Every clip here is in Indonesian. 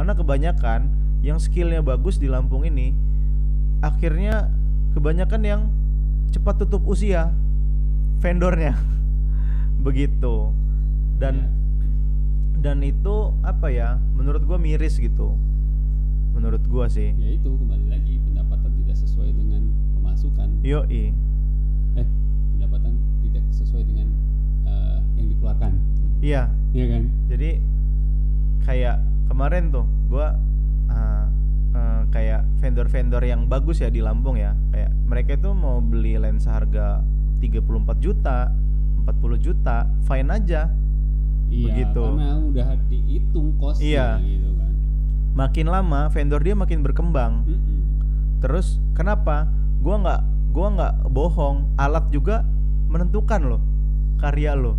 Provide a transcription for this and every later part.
Karena kebanyakan yang skillnya bagus di Lampung ini akhirnya kebanyakan yang cepat tutup usia vendornya. Begitu. Dan itu apa ya, menurut gua miris gitu. Menurut gua sih. Ya itu kembali lagi, pendapatan tidak sesuai dengan pemasukan. Yoi. Pendapatan tidak sesuai dengan yang dikeluarkan. Iya. Iya kan? Jadi kayak kemarin tuh gua kayak vendor-vendor yang bagus ya di Lampung ya, kayak mereka itu mau beli lensa harga 34 juta, 40 juta, fine aja. Iya, begitu. Karena udah dihitung kosnya gitu kan. Makin lama vendor dia makin berkembang. Terus kenapa? Gua nggak bohong, alat juga menentukan loh karya lo.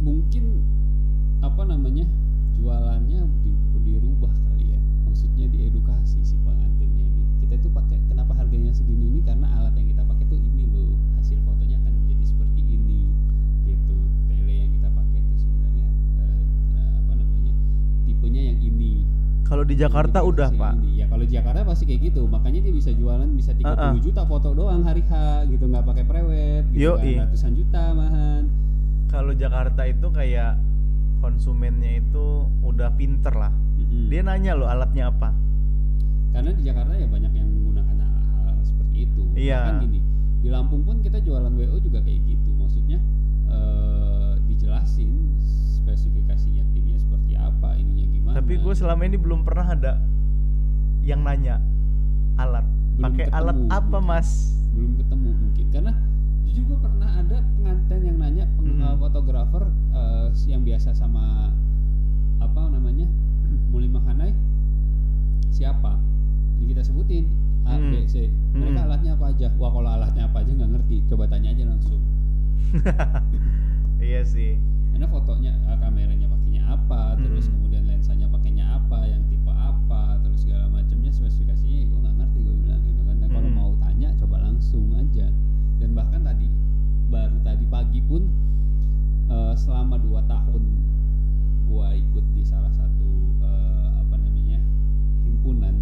Mungkin jualannya dirubah kali ya. Maksudnya diedukasi si pengantinnya ini. Kita itu pakai, kenapa harganya segini ini, karena alat yang kita pakai tuh ini loh, hasil fotonya akan menjadi seperti ini gitu. Tele yang kita pakai itu sebenarnya tipenya yang ini. Kalau di Jakarta udah Pak. Ya kalau di Jakarta pasti kayak gitu, makanya dia bisa jualan bisa 30 juta foto doang hari H gitu, nggak pakai prewed gitu kan, ratusan juta malahan. Kalau Jakarta itu kayak konsumennya itu udah pinter lah. Dia nanya lo alatnya apa. Karena di Jakarta ya banyak yang menggunakan hal seperti itu. Kan gini, di Lampung pun kita jualan WO juga kayak gitu. Maksudnya dijelasin spesifikasinya timnya seperti apa, ininya gimana. Tapi gue selama ini belum pernah ada yang nanya alat. Pakai alat apa mungkin. Mas? Belum ketemu mungkin. Karena jujur gue pernah ada pengantin yang nanya, fotografer yang biasa sama Mulimah Hanai siapa? Jadi kita sebutin A, B, C. Mereka alatnya apa aja? Wah, kalau alatnya apa aja nggak ngerti. Coba tanya aja langsung. Iya sih. Karena fotonya, kameranya pakainya apa, terus kemudian lensanya pakainya apa, yang tipe apa, terus segala macamnya, spesifikasinya gue nggak ngerti, gue bilang gitu kan. Dan kalau mau tanya, coba langsung aja. Dan bahkan baru tadi pagi pun selama 2 tahun gue ikut di salah satu himpunan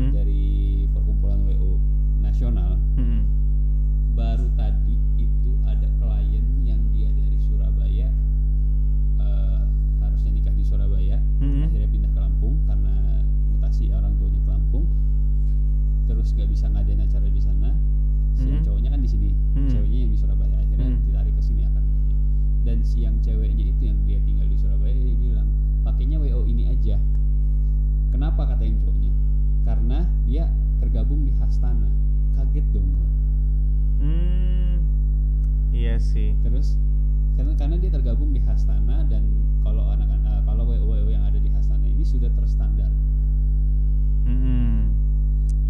dari perkumpulan WO nasional. Baru tadi itu ada klien yang dia dari Surabaya, harusnya nikah di Surabaya, akhirnya pindah ke Lampung karena mutasi orang tuanya ke Lampung, terus nggak bisa ngadain acara di sana. Si yang cowoknya kan di sini, ceweknya yang di Surabaya, akhirnya ditarik ke sini akad nikahnya. Dan si yang ceweknya itu yang dia tinggal di Surabaya, dia bilang pakainya WO ini aja. Kenapa, kata yang cowoknya? Karena dia tergabung di Hastana. Kaget dong gua. Iya sih. Terus karena dia tergabung di Hastana, dan kalau kalau WO yang ada di Hastana ini sudah terstandar.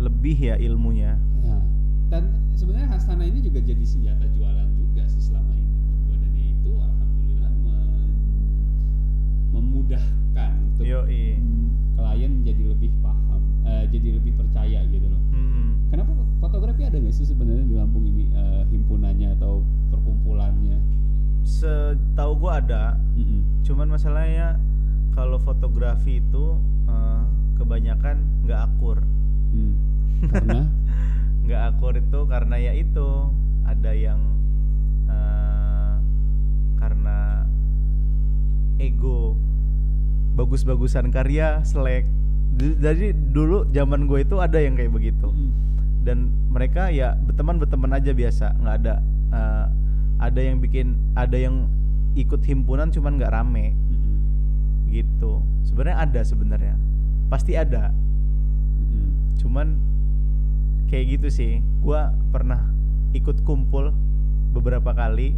Lebih ya ilmunya. Ya. Dan sebenarnya Hastana ini juga jadi senjata jualan juga sih selama ini buat gua, dan itu alhamdulillah memudahkan untuk klien jadi lebih paham, jadi lebih percaya gitu loh. Kenapa fotografi ada nggak sih sebenarnya di Lampung ini himpunannya atau perkumpulannya? Setahu gue ada, cuman masalahnya kalau fotografi itu kebanyakan nggak akur. Karena nggak akur itu karena ya itu ada yang karena ego, bagus-bagusan karya selek. Jadi dulu zaman gue itu ada yang kayak begitu. Dan mereka ya berteman aja biasa, nggak ada ada yang ikut himpunan cuman nggak rame gitu. Sebenarnya pasti ada, cuman kayak gitu sih. Gua pernah ikut kumpul beberapa kali,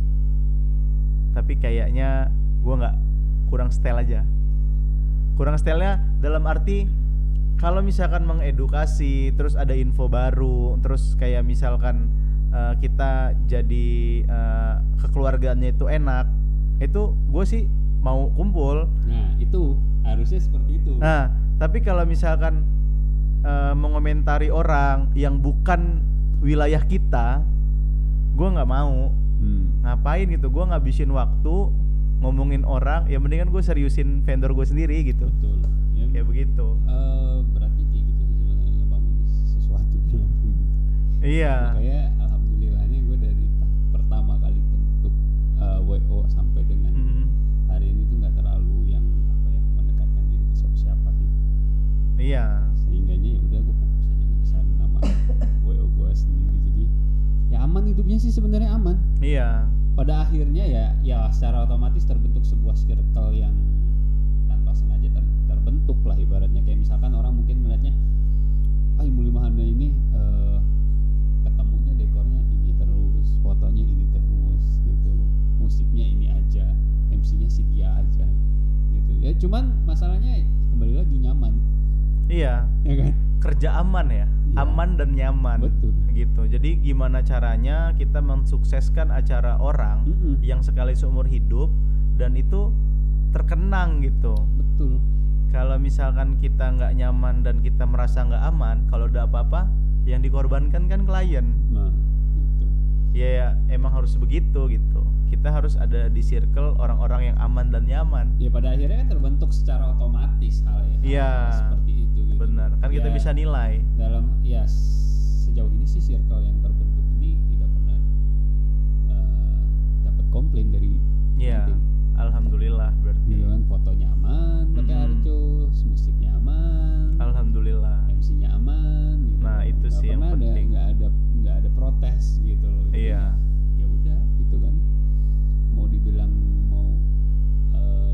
tapi kayaknya gua nggak, kurang style aja. Kurang stylenya dalam arti kalau misalkan mengedukasi, terus ada info baru, terus kayak misalkan kita jadi kekeluargaannya itu enak, itu gue sih mau kumpul. Nah itu harusnya seperti itu. Nah tapi kalau misalkan mengomentari orang yang bukan wilayah kita, gue nggak mau. Ngapain gitu, gue ngabisin waktu ngomongin orang, ya mendingan gue seriusin vendor gue sendiri gitu. Betul. Ya, Kayak begitu. Beratnya kayak gitu sih sebenarnya ngebangun sesuatu di Lampung. Iya. Makanya alhamdulillahnya gue dari pertama kali bentuk WO sampai dengan hari ini tuh nggak terlalu yang mendekatkan diri ke siapa sih. Iya. Sehingganya ya udah gue fokus aja ngebesarin nama WO gue sendiri, jadi ya aman hidupnya sih sebenarnya aman. Iya. Pada akhirnya ya secara otomatis terbentuk sebuah circle yang tanpa sengaja terbentuk lah ibaratnya. Kayak misalkan orang mungkin melihatnya Muli Mahana ini ketemunya dekornya ini terus, fotonya ini terus gitu, musiknya ini aja, MC-nya si dia aja gitu ya. Cuman masalahnya kembali lagi nyaman. Iya. Ya kan? Kerja aman ya. Aman dan nyaman. Betul. Gitu. Jadi gimana caranya kita mensukseskan acara orang yang sekali seumur hidup dan itu terkenang gitu. Betul. Kalau misalkan kita nggak nyaman dan kita merasa nggak aman, kalau udah apa-apa yang dikorbankan kan klien. Nah, gitu. Ya emang harus begitu gitu. Kita harus ada di circle orang-orang yang aman dan nyaman. Ya pada akhirnya kan terbentuk secara otomatis hal seperti itu gitu. Benar. Kan kita bisa nilai. Dalam sejauh ini sih circle yang terbentuk ini tidak pernah dapat komplain dari pengantin. Alhamdulillah berarti. Gitu kan, fotonya aman pakai Arcus, musiknya aman. Alhamdulillah. MC-nya aman gitu. Nah, itu sih yang penting. Nggak ada protes gitu loh. Iya. Ya udah gitu kan. Mau dibilang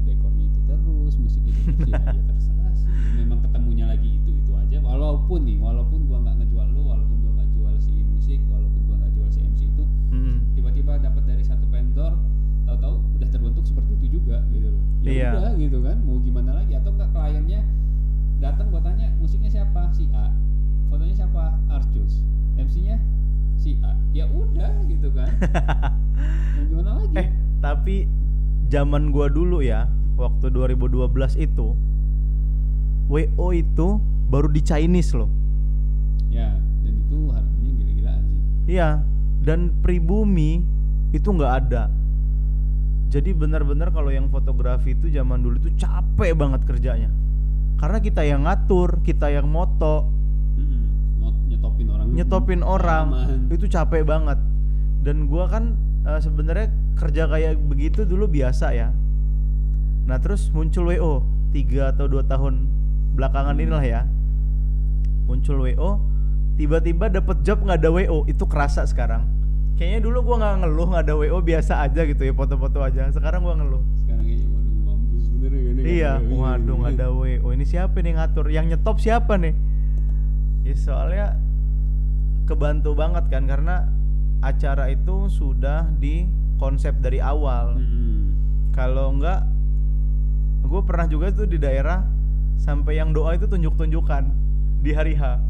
dekornya itu terus, musik itu terus ya terserah sih. Memang ketemunya lagi itu aja. Walaupun gua nggak ngejual lu, walaupun gua nggak jual si musik, walaupun gua nggak jual si MC itu, tiba-tiba dapat dari satu vendor, tahu-tahu udah terbentuk seperti itu juga gitu loh. Ya udah gitu kan, mau gimana lagi? Atau enggak kliennya datang gua tanya musiknya siapa? Si A. Fotonya siapa? Arcus. MC-nya si A. Ya udah gitu kan. Mau gimana lagi? Tapi zaman gua dulu ya, waktu 2012 itu WO itu baru di Chinese loh. Ya, dan itu harganya gila-gilaan sih. Iya, dan pribumi itu nggak ada. Jadi benar-benar kalau yang fotografi itu zaman dulu itu capek banget kerjanya. Karena kita yang ngatur, kita yang moto, nyetopin orang itu capek banget. Dan gua kan sebenarnya kerja kayak begitu dulu biasa ya. Nah terus muncul WO 3 atau 2 tahun belakangan inilah ya, muncul WO, tiba-tiba dapet job nggak ada WO, itu kerasa sekarang. Kayaknya dulu gua nggak ngeluh nggak ada WO, biasa aja gitu ya, foto-foto aja. Sekarang gua ngeluh. Sekarang kayaknya waduh mampus bener ya ini. Iya, waduh nggak ada WO, ini siapa nih ngatur, yang nyetop siapa nih? Ya soalnya kebantu banget kan, karena acara itu sudah di konsep dari awal. Kalau enggak, gue pernah juga tuh di daerah sampai yang doa itu tunjuk-tunjukkan di hari H.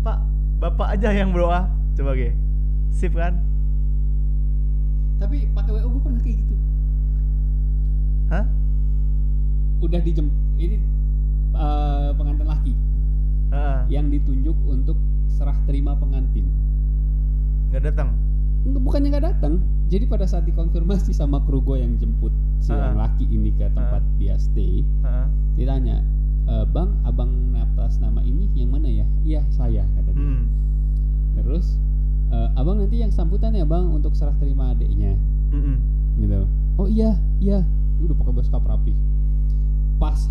Pak, bapak aja yang berdoa, coba ge, sip kan? Tapi pakai WO gue pernah kayak gitu. Hah? Udah ini pengantin laki yang ditunjuk untuk serah terima pengantin. Nggak datang? Bukannya nggak datang. Jadi pada saat dikonfirmasi sama kru gue yang jemput si yang laki ini ke tempat dia stay, ditanya, bang, abang atas nama ini yang mana ya? Iya saya, kata dia. Terus abang nanti yang sambutan ya bang untuk serah terima adiknya, gitu. Oh iya, udah pakai beskap rapi. Pas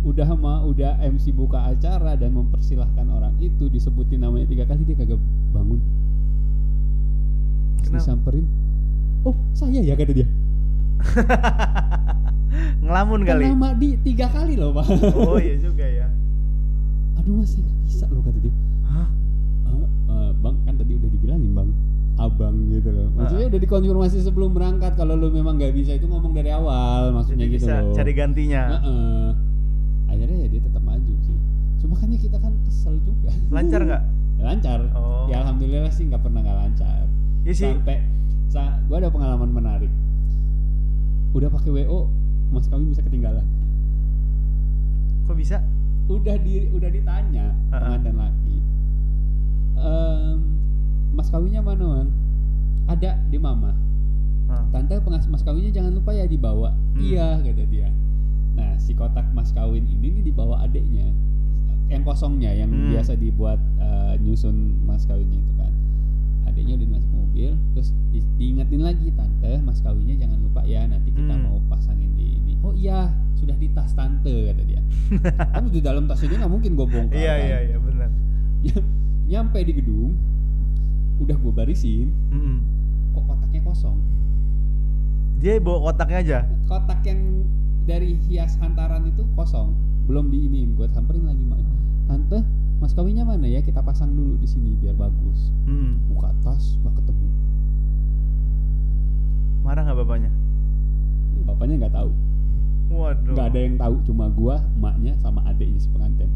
udah MC buka acara dan mempersilahkan orang itu, disebutin namanya 3 kali, dia kagak bangun. Disamperin, oh saya ya, kata dia. Ngelamun kali. Nama di 3 kali loh pak. Oh iya juga ya. Aduh mas, saya nggak bisa loh, kata dia. Hah? Bang kan tadi udah dibilangin bang, abang gitu loh. Maksudnya udah dikonfirmasi sebelum berangkat, kalau lu memang nggak bisa itu ngomong dari awal, maksudnya jadi gitu bisa loh. Cari gantinya. Akhirnya ya dia tetap maju sih. Cuma kan kita kan kesel juga. Lancar nggak? Lancar. Oh. Ya alhamdulillah sih, nggak pernah nggak lancar. Iya sih. Sampai gue ada pengalaman menarik. Udah pakai WO, mas kawin bisa ketinggalan. Kok bisa? Udah ditanya pengantin laki. Mas kawinnya mana bang? Ada di mama. Tante mas kawinnya jangan lupa ya dibawa. Iya kata dia. Nah si kotak mas kawin ini nih dibawa adeknya, yang kosongnya yang biasa dibuat nyusun mas kawinnya itu kan. Adeknya udah masuk mobil, terus diingetin lagi, tante mas kawinnya jangan lupa ya, nanti kita mau pasangin di ini. Oh iya sudah di tas tante kata dia. Kan di dalam tas ini nggak mungkin gue bongkar. Iya benar. Nyampe di gedung, udah gue barisin, kok kotaknya kosong. Dia bawa kotaknya aja? Kotak yang dari hias hantaran itu kosong, belum diiniin. Gue samperin lagi, tante, mas kawinnya mana ya? Kita pasang dulu di sini biar bagus. Buka tas, gak ketemu. Marah nggak bapaknya? Bapaknya nggak tahu. Waduh. Nggak ada yang tahu, cuma gue, emaknya, sama adeknya sepengantin.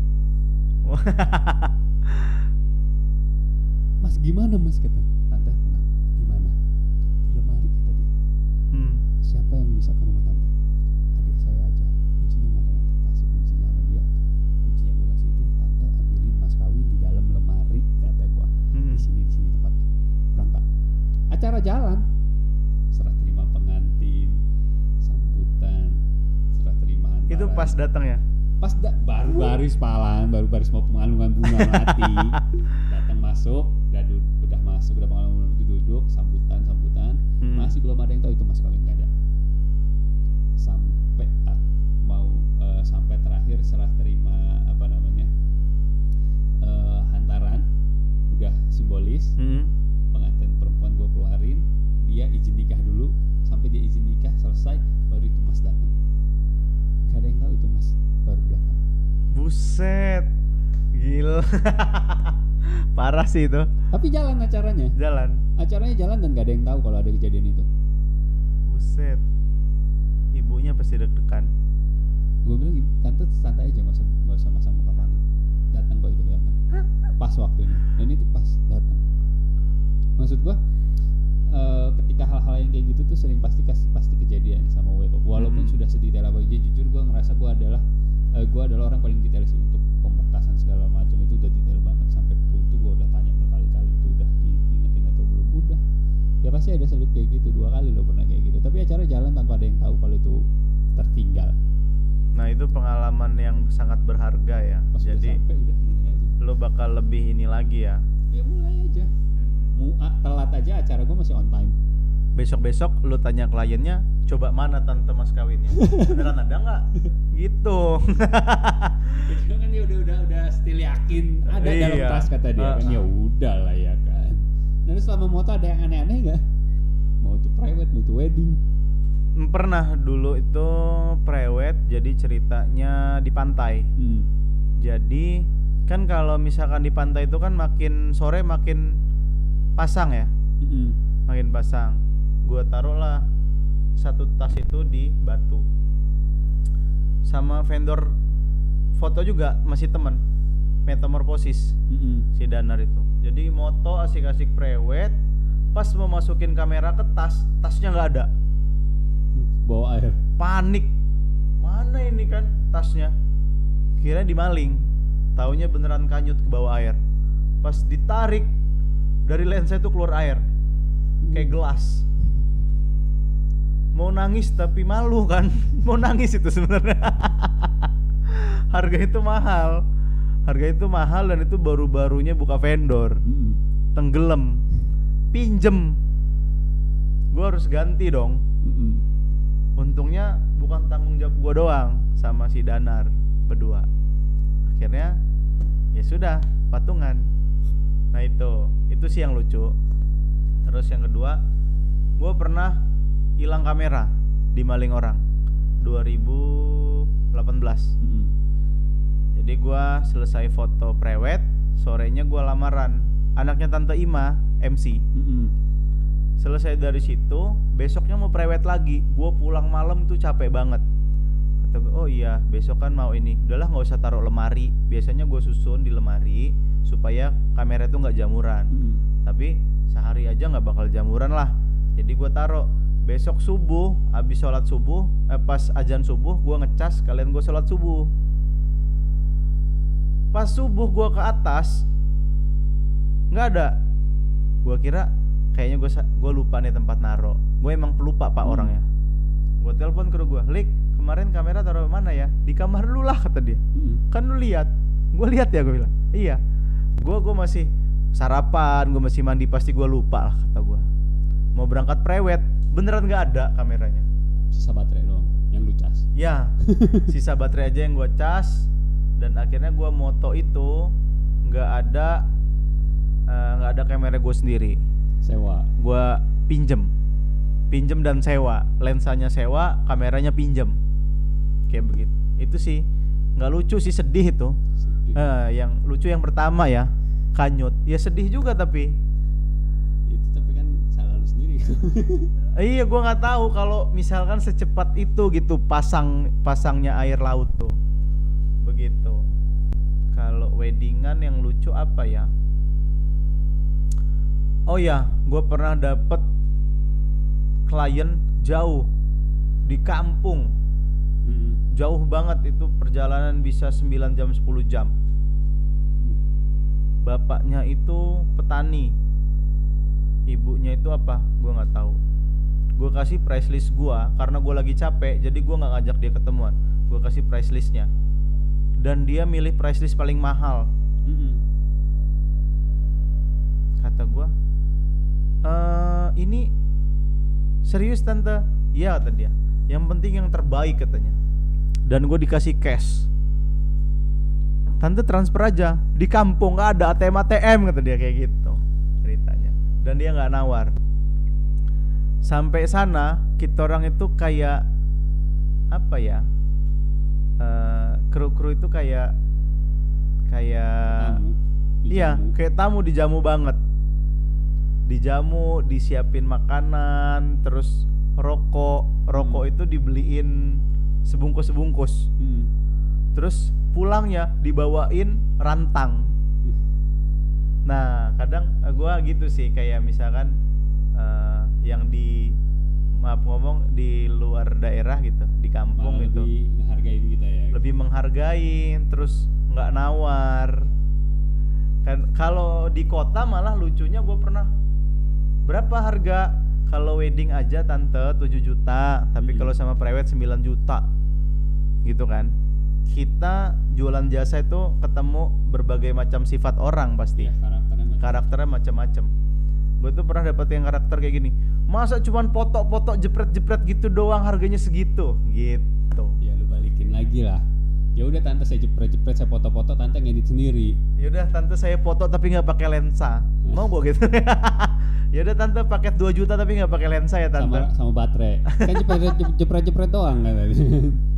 Mas gimana mas kata tante, tenang, di mana? Di lemari kata dia. Siapa yang bisa ke rumah tante? Adik saya aja. Kuncinya mana tante? Kasih kuncinya sama dia. Kunci yang gue kasih itu, tante ambilin mas kawin di dalam lemari kata gue. Di sini tempatnya. Berangkat. Acara jalan. Serah terima pengantin, sambutan, serah terima hantaran. Itu pas datang ya? Pas baru baris palan, baru baris mau pengalungan bunga mati. Datang masuk, udah masuk, udah pengalungan duduk, sambutan. Masih belum ada yang tahu itu mas kawin, nggak ada. Sampai sampai terakhir serah terima hantaran, udah simbolis. Pengantin perempuan gue keluarin, dia izin nikah dulu, sampai dia izin nikah selesai, baru itu mas datang. Gak ada yang tahu itu mas baru datang. Buset, gila. Parah sih itu. Tapi jalan acaranya. Acaranya jalan dan gak ada yang tahu kalau ada kejadian itu. Buset. Ibunya pasti deg-degan. Gue bilang gitu, tante santai aja, gak usah masang muka panik. Datang kok itu datang. Pas waktunya. Dan itu pas datang. Maksud gue, ketika hal-hal yang kayak gitu tuh sering pasti kejadian sama walaupun sudah sedetail apa aja. Jujur gue ngerasa gue adalah orang paling detail untuk pembatasan segala macam. Itu udah detail banget, sampai kru itu gue udah tanya berkali-kali itu udah diingetin atau belum. Udah ya pasti ada selip kayak gitu, 2 kali lo pernah kayak gitu, tapi acara jalan tanpa ada yang tahu kalau itu tertinggal. Nah itu pengalaman yang sangat berharga ya. Pas jadi sampai, udah mulai aja. Lo bakal lebih ini lagi ya. Ya mulai aja. Telat aja acara gue masih on time. Besok lo tanya kliennya, coba mana tante mas kawinnya, beneran ada nggak? Gitu. Itu kan dia udah still yakin ada dalam tas kata dia kan. Ya udah lah ya kan. Dan selama moto ada yang aneh-aneh nggak? Mau itu private, mau itu wedding? Pernah dulu itu prewed, jadi ceritanya di pantai. Jadi kan kalau misalkan di pantai itu kan makin sore makin pasang ya. Makin pasang. Gue taruh lah satu tas itu di Batu. Sama vendor foto juga masih temen, Metamorphosis. Si Danar itu. Jadi moto asik-asik prewed, pas mau masukin kamera ke tasnya nggak ada. Bawa air. Panik. Mana ini kan tasnya? Kirain dimaling. Taunya beneran kanyut ke bawah air. Pas ditarik dari lensa itu keluar air. Kayak gelas. Mau nangis tapi malu kan. Mau nangis itu sebenarnya. Harga itu mahal dan itu baru-barunya buka vendor. Tenggelam. Pinjem. Gue harus ganti dong. Untungnya bukan tanggung jawab gue doang, sama si Danar berdua. Akhirnya ya sudah, patungan. Nah itu sih yang lucu. Terus yang kedua, gue pernah hilang kamera di maling orang 2018. Jadi gue selesai foto prewed, sorenya gue lamaran. Anaknya Tante Ima, MC. Selesai dari situ, besoknya mau prewed lagi. Gue pulang malam tuh capek banget. Kata gue, oh iya besok kan mau ini. Udahlah gak usah taruh lemari. Biasanya gue susun di lemari supaya kamera itu gak jamuran. Tapi sehari aja gak bakal jamuran lah. Jadi gue taruh. Besok subuh, abis sholat subuh, pas azan subuh gue ngecas, kalian gue sholat subuh. Pas subuh gue ke atas, gak ada. Gue kira kayaknya gue lupa nih tempat naro. Gue emang pelupa pak orangnya. Gue telepon kru gue, Lik, kemarin kamera taruh mana ya? Di kamar lu lah, kata dia. Kan lu lihat. Gue lihat ya, gue bilang. Iya. Gue masih sarapan, gue masih mandi, pasti gue lupa lah, kata gue. Mau berangkat prewed, beneran nggak ada kameranya. Sisa baterai doang yang lu cas. Ya, sisa baterai aja yang gue cas. Dan akhirnya gue moto itu nggak ada kamera gue sendiri. Sewa. Gue pinjem dan sewa, lensanya sewa, kameranya pinjem, kayak begitu. Itu sih nggak lucu sih, sedih itu. Yang lucu yang pertama ya, Kanyut. Ya sedih juga tapi. Itu tapi kan salah lu sendiri. Iya, gue nggak tahu kalau misalkan secepat itu gitu pasangnya air laut tuh, begitu. Kalau weddingan yang lucu apa ya? Oh ya, gue pernah dapet klien jauh di kampung, jauh banget itu, perjalanan bisa 9 jam 10 jam. Bapaknya itu petani, ibunya itu apa? Gue nggak tahu. Gue kasih price list gue karena gue lagi capek, jadi gue nggak ngajak dia ketemuan. Gue kasih price listnya, dan dia milih price list paling mahal. Kata gue, ini serius tante? Iya, kata dia. Yang penting yang terbaik, katanya. Dan gue dikasih cash. Tante transfer aja, di kampung nggak ada ATM, kata dia, kayak gitu ceritanya. Dan dia nggak nawar. Sampai sana kita orang itu kayak apa ya? Kru-kru itu kayak Tamu, iya, kayak tamu dijamu banget. Dijamu, disiapin makanan, terus rokok itu dibeliin sebungkus-sebungkus. Terus pulangnya dibawain rantang. Nah, kadang gua gitu sih, kayak misalkan yang di luar daerah gitu, di kampung malah gitu. Lebih menghargain kita ya. Lebih menghargain, terus nggak nawar. Kan kalau di kota malah lucunya, gue pernah, berapa harga kalau wedding aja tante? 7 juta, tapi kalau sama prewed 9 juta gitu kan. Kita jualan jasa itu ketemu berbagai macam sifat orang pasti ya, karakternya macam-macam. Gue tuh pernah dapet yang karakter kayak gini, masa cuman foto-foto jepret-jepret gitu doang harganya segitu gitu. Ya lu balikin lagi lah. Ya udah tante, saya jepret-jepret, saya foto-foto, tante ngedit sendiri. Ya udah tante, saya foto tapi nggak pakai lensa. Mau gue gitu. Ya udah tante, paket 2 juta tapi nggak pakai lensa ya tante. Sama baterai. Kan jepret-jepret doang kan tadi.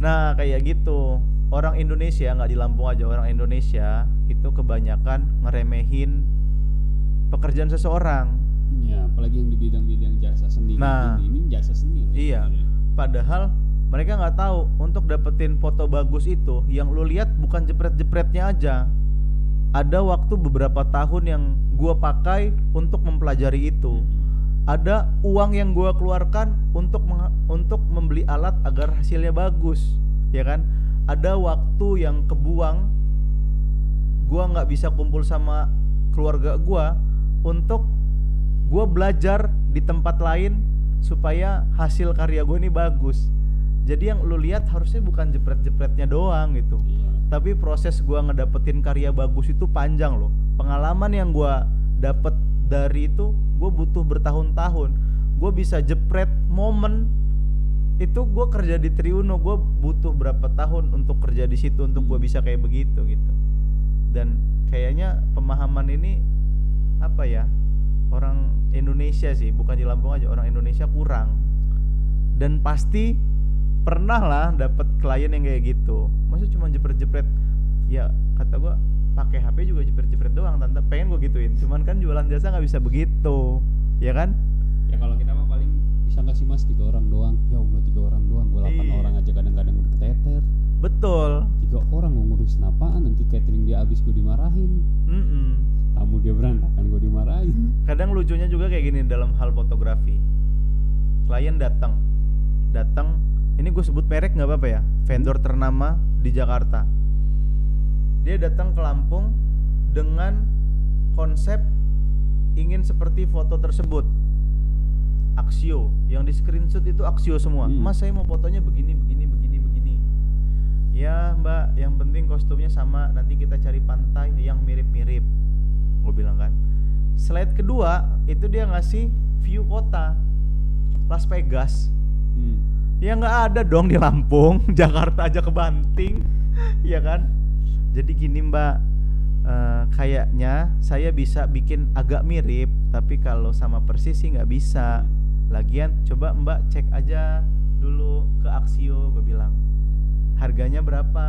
Nah kayak gitu. Orang Indonesia, nggak di Lampung aja, orang Indonesia itu kebanyakan ngeremehin pekerjaan seseorang. Ya, apalagi yang di bidang-bidang jasa seni. Nah, ini jasa seni loh. Iya. Padahal mereka nggak tahu untuk dapetin foto bagus itu, yang lu lihat bukan jepret-jepretnya aja. Ada waktu beberapa tahun yang gua pakai untuk mempelajari itu. Ada uang yang gua keluarkan untuk membeli alat agar hasilnya bagus, ya kan? Ada waktu yang kebuang, gua nggak bisa kumpul sama keluarga gua untuk gua belajar di tempat lain supaya hasil karya gua ini bagus. Jadi yang lu lihat harusnya bukan jepret-jepretnya doang gitu. Tapi proses gua ngedapetin karya bagus itu panjang loh. Pengalaman yang gua dapet dari itu, gua butuh bertahun-tahun. Gua bisa jepret momen itu, gua kerja di Triuno, gua butuh berapa tahun untuk kerja di situ untuk gua bisa kayak begitu gitu. Dan kayaknya pemahaman ini apa ya? Orang Indonesia sih, bukan di Lampung aja, orang Indonesia kurang. Dan pasti pernah lah dapet klien yang kayak gitu. Masa cuma jepret-jepret? Ya kata gua, pakai HP juga jepret-jepret doang tante, pengen gua gituin. Cuman kan jualan jasa nggak bisa begitu, ya kan? Ya kalau kita mah paling bisa nggak sih mas 3 orang doang? Ya Allah 3 orang doang, gua 8 orang aja kadang-kadang udah keteter. Betul. 3 orang mau ngurusin apaan? Nanti catering dia habis gua dimarahin. Tamu dia berantakan gua dimarahin. Kadang lucunya juga kayak gini dalam hal fotografi. Klien datang, ini gue sebut merek nggak apa-apa ya, vendor ternama di Jakarta. Dia datang ke Lampung dengan konsep ingin seperti foto tersebut. Axio, yang di screenshot itu Axio semua. Mas saya mau fotonya begini. Ya mbak, yang penting kostumnya sama, nanti kita cari pantai yang mirip-mirip, gue bilang kan. Slide kedua itu dia ngasih view kota Las Vegas. Ya nggak ada dong di Lampung, Jakarta aja kebanting, ya kan. Jadi gini mbak, kayaknya saya bisa bikin agak mirip, tapi kalau sama persis sih nggak bisa. Lagian coba mbak cek aja dulu ke Axio, gue bilang. Harganya berapa?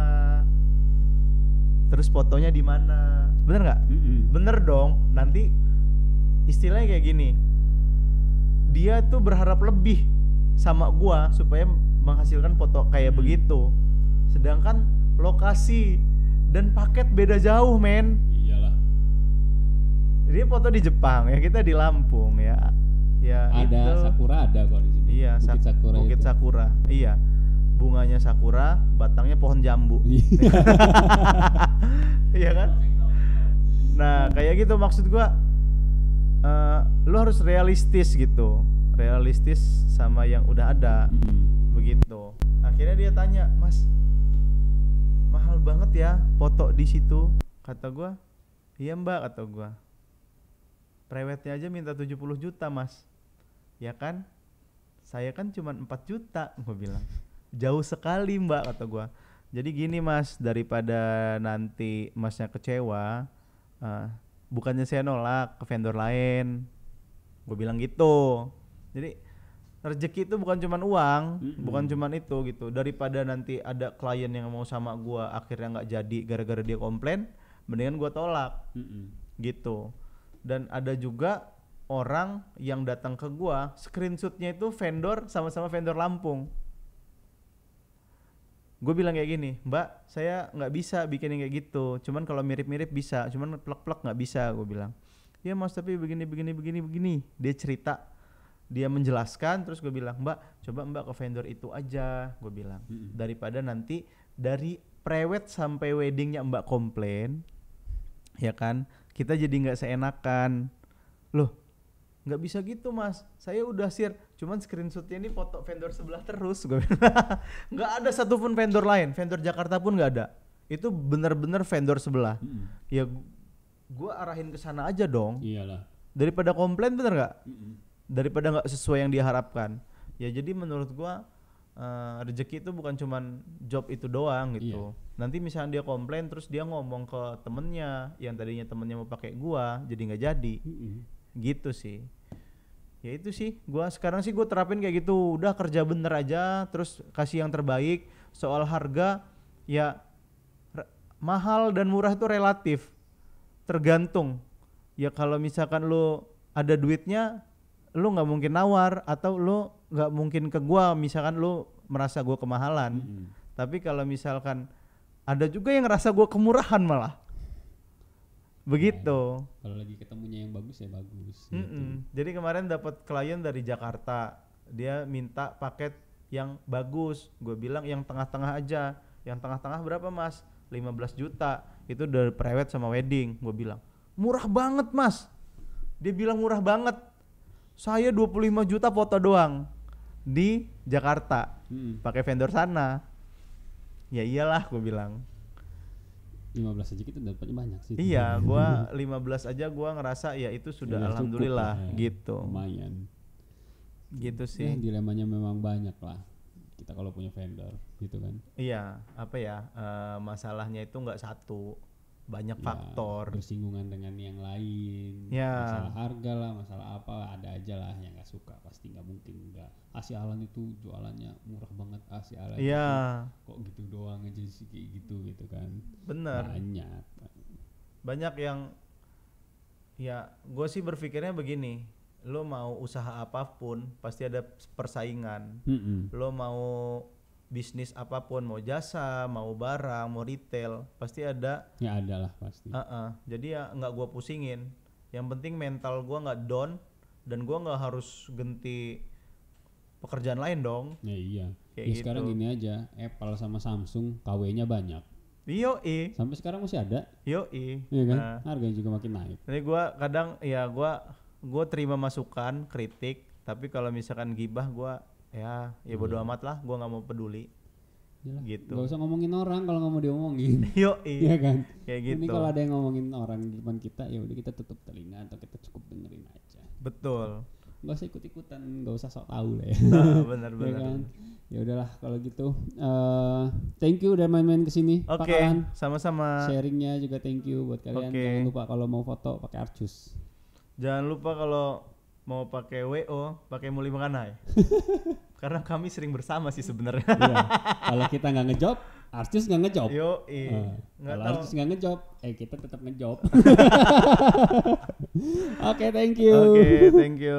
Terus fotonya di mana? Bener nggak? Bener dong. Nanti istilahnya kayak gini. Dia tuh berharap lebih sama gua supaya menghasilkan foto kayak begitu. Sedangkan lokasi dan paket beda jauh, men. Iyalah. Dia foto di Jepang, ya kita di Lampung ya. Ya ada itu, sakura ada kok di sini. Iya, Bukit Sakura. Iya. Bunganya sakura, batangnya pohon jambu. Iya kan? Nah kayak gitu maksud gua, lu harus realistis gitu, realistis sama yang udah ada. Begitu. Akhirnya dia tanya, mas mahal banget ya foto di situ, kata gua. Iya mbak, kata gua, prewednya aja minta 70 juta mas, ya kan? Saya kan cuma 4 juta, gua bilang. Jauh sekali mbak, kata gua. Jadi gini mas, daripada nanti masnya kecewa, bukannya saya nolak ke vendor lain, gue bilang gitu. Jadi rezeki itu bukan cuman uang, bukan cuman itu gitu. Daripada nanti ada klien yang mau sama gua akhirnya nggak jadi gara-gara dia komplain, mendingan gua tolak. Gitu. Dan ada juga orang yang datang ke gua, screenshotnya itu vendor, sama-sama vendor Lampung. Gue bilang kayak gini, mbak saya nggak bisa bikin yang kayak gitu, cuman kalau mirip-mirip bisa, cuman plek-plek nggak bisa, gue bilang. Ya mas tapi begini. Dia cerita, dia menjelaskan, terus gue bilang, mbak coba mbak ke vendor itu aja, gue bilang. Daripada nanti dari prewed sampai weddingnya mbak komplain, ya kan, kita jadi nggak seenakan. Loh nggak bisa gitu mas, saya udah share, cuman screenshotnya ini foto vendor sebelah terus, gue bilang. Nggak ada satupun vendor lain, vendor Jakarta pun nggak ada, itu bener-bener vendor sebelah. Ya gue arahin ke sana aja dong. Iyalah. Daripada komplain, bener nggak? Daripada nggak sesuai yang diharapkan. Ya jadi menurut gue rezeki itu bukan cuman job itu doang gitu. Nanti misalnya dia komplain terus dia ngomong ke temennya yang tadinya temennya mau pakai gua, jadi nggak jadi. Gitu sih. Ya itu sih, gua sekarang sih gua terapin kayak gitu, udah kerja bener aja, terus kasih yang terbaik. Soal harga ya mahal dan murah itu relatif, tergantung. Ya kalau misalkan lu ada duitnya, lu nggak mungkin nawar, atau lu nggak mungkin ke gua misalkan lu merasa gua kemahalan. Tapi kalau misalkan ada juga yang ngerasa gua kemurahan malah. Begitu. Kalau lagi ketemunya yang bagus ya bagus. Jadi kemarin dapat klien dari Jakarta, dia minta paket yang bagus. Gue bilang yang tengah-tengah aja. Yang tengah-tengah berapa mas? 15 juta. Itu dari prewed sama wedding. Gue bilang murah banget mas. Dia bilang murah banget. Saya 25 juta foto doang di Jakarta, pakai vendor sana. Ya iyalah, gue bilang. 15 aja kita dapatnya banyak sih. Iya, gua 15 aja gua ngerasa ya itu sudah ya, alhamdulillah cukup, gitu. Lumayan. Gitu sih. Ya, dilemanya memang banyak lah. Kita kalau punya vendor gitu kan. Iya, apa ya? Masalahnya itu enggak satu. Banyak faktor. Bersinggungan dengan yang lain. Ya. Masalah harga lah, masalah apa ada aja lah yang enggak suka, pasti enggak mungkin enggak. Si Alan itu jualannya murah banget, si Alan itu kok gitu doang aja sih kayak gitu kan. Bener. Banyak yang ya gue sih berpikirnya begini, lo mau usaha apapun pasti ada persaingan. Lo mau bisnis apapun, mau jasa, mau barang, mau retail, pasti ada. Ya ada lah pasti. Jadi ya nggak gue pusingin. Yang penting mental gue nggak down dan gue nggak harus ganti pekerjaan lain dong. Ya iya. Kayak ya gitu. Sekarang gini aja, Apple sama Samsung KW-nya banyak. Yoi. Sampai sekarang masih ada. Yoi. Iya kan? Harganya juga makin naik. Jadi gue kadang ya gue terima masukan, kritik, Tapi kalau misalkan gibah gue ya bodo amat lah, gue nggak mau peduli. Yalah, gitu. Gak usah ngomongin orang kalau nggak mau diomongin. Yo, iya kan. Kayak gitu. Ini kalau ada yang ngomongin orang di depan kita, ya udah kita tutup telinga atau kita cukup dengerin aja. Betul. Gak usah ikut-ikutan, gak usah sok tahu lah ya. Benar. Ya kan. Ya udahlah kalau gitu. Thank you udah main-main kesini. Oke, sama-sama. Sharingnya juga thank you buat kalian. Jangan lupa kalau mau foto pakai Arcus. Jangan lupa kalau mau pakai WO, pakai Muli Makanai. Karena kami sering bersama sih sebenarnya. Iya. Kalau kita nggak ngejob, Arcus nggak ngejob. Kalau Arcus nggak ngejob, kita tetap ngejob. Oke, thank you. Oke, thank you.